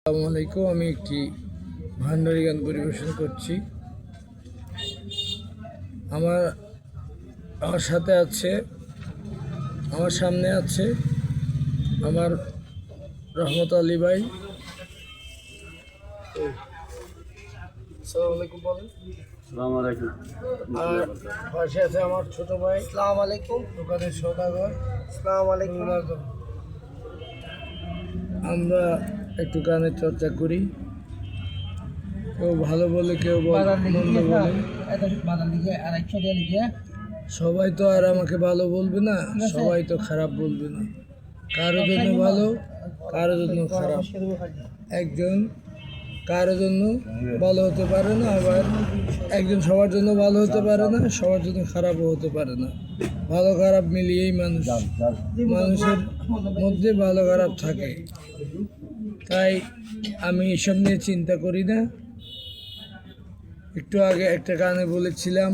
আসসালামু আলাইকুম। আমি একটি ভান্ডারি গান পরিবেশন করছি। আমার আমার সাথে আছে, আমার সামনে আছে আমার রহমত আলী ভাই। আসসালামু আলাইকুম বলেন। আসসালামু আলাইকুম। আর পাশে আছে আমার ছোট ভাই। আসসালামু আলাইকুম। দোকানের সওদাগর। আসসালামু আলাইকুম। আমরা একটু গানের চর্চা করি। কেউ ভালো বলে, কেউ মন্দ বলে। সবাই তো আর আমাকে ভালো বলবে না, সবাই তো খারাপ বলবে না। কারো জন্য ভালো, কারো জন্য খারাপ। একজন কারো জন্য ভালো হতে পারে না, আবার একজন সবার জন্য ভালো হতে পারে না, সবার জন্য খারাপও হতে পারে না। ভালো খারাপ মিলিয়েই মানুষের মধ্যে ভালো খারাপ থাকে। তাই আমি এসব নিয়ে চিন্তা করি না। একটু আগে একটা গানে বলেছিলাম,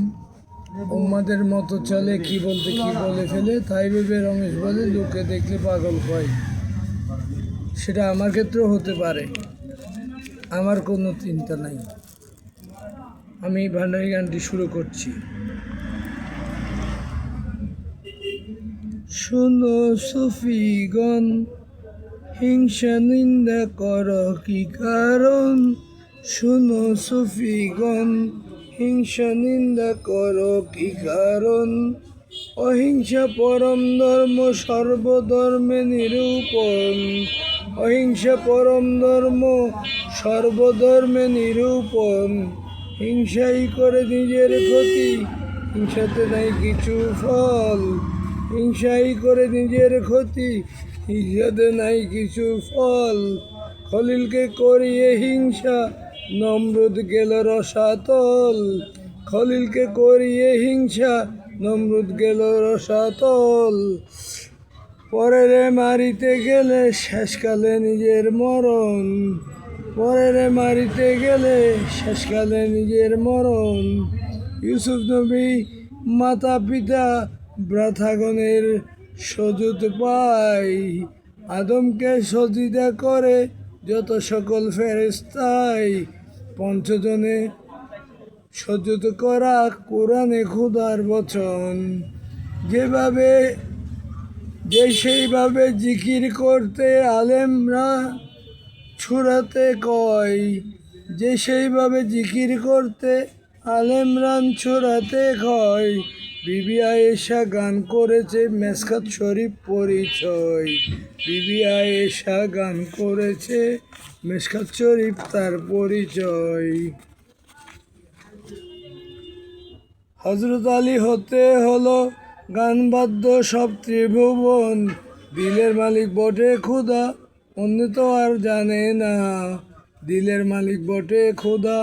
উম্মাদের মতো চলে কি বলতে কি বলে ফেলে, তাই ভেবে রমেশ বলে লোকে দেখলে পাগল হয়। সেটা আমার ক্ষেত্রেও হতে পারে, আমার কোনো চিন্তা নাই। আমি ভান্ডারি গানটি শুরু করছি। শোনো সফিগণ, হিংসা নিন্দা কর কি কারণ? শোনো সফিগণ, হিংসা নিন্দা কর কি কারণ? অহিংসা পরম ধর্ম, সর্বধর্মে নিরূপণ। অহিংসা পরম ধর্ম, সর্বধর্মে নিরূপণ। হিংসাই করে নিজের ক্ষতি, হিংসাতে নাই কিছু ফল। হিংসাই করে নিজের ক্ষতি, হিংসাতে নাই কিছু ফল। খলিলকে করিয়ে হিংসা, নমরুদ গেল রসাতল। খলিলকে করিয়ে হিংসা, নমরুদ গেল রসাতল। পরেরে মারিতে গেলে শেষকালে নিজের মরণ। পরেরে মারিতে গেলে শেষকালে নিজের মরণ। ইউসুফ নবী মাতা পিতা ভ্রাতাগণের সজুত পায়। আদমকে সজিদা করে যত সকল ফেরেশতাই। পঞ্চজনে সজুত করা কোরআনে খোদার বচন। সেইভাবে জিকির করতে আলেমরা ছুড়াতে কয়। সেইভাবে জিকির করতে আলেমরান ছড়াতে কয়। বিবি আয়েশা গান করেছে মেশকাত শরীফ পরিচয়। বিবি আয়েশা গান করেছে মেশকাত শরীফ তার পরিচয়। হযরত আলী হতে হলো গান বাদ্য সব ত্রিভুবন। দিলের মালিক বটে খোদা, অন্য তো আর জানে না। দিলের মালিক বটে খোদা,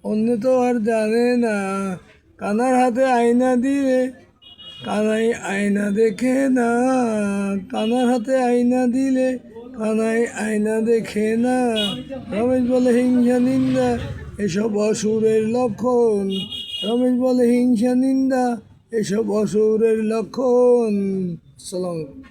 অন্য তো আর জানে না। কানার হাতে আয়না দিলে কানাই আয়না দেখে না। কানার হাতে আয়না দিলে কানাই আয়না দেখে না। রমেশ বলে হিংসা নিন্দা এসব অসুরের লক্ষণ। রমেশ বলে হিংসা নিন্দা এসব অসুরের লক্ষণ। আসসালামু আলাইকুম।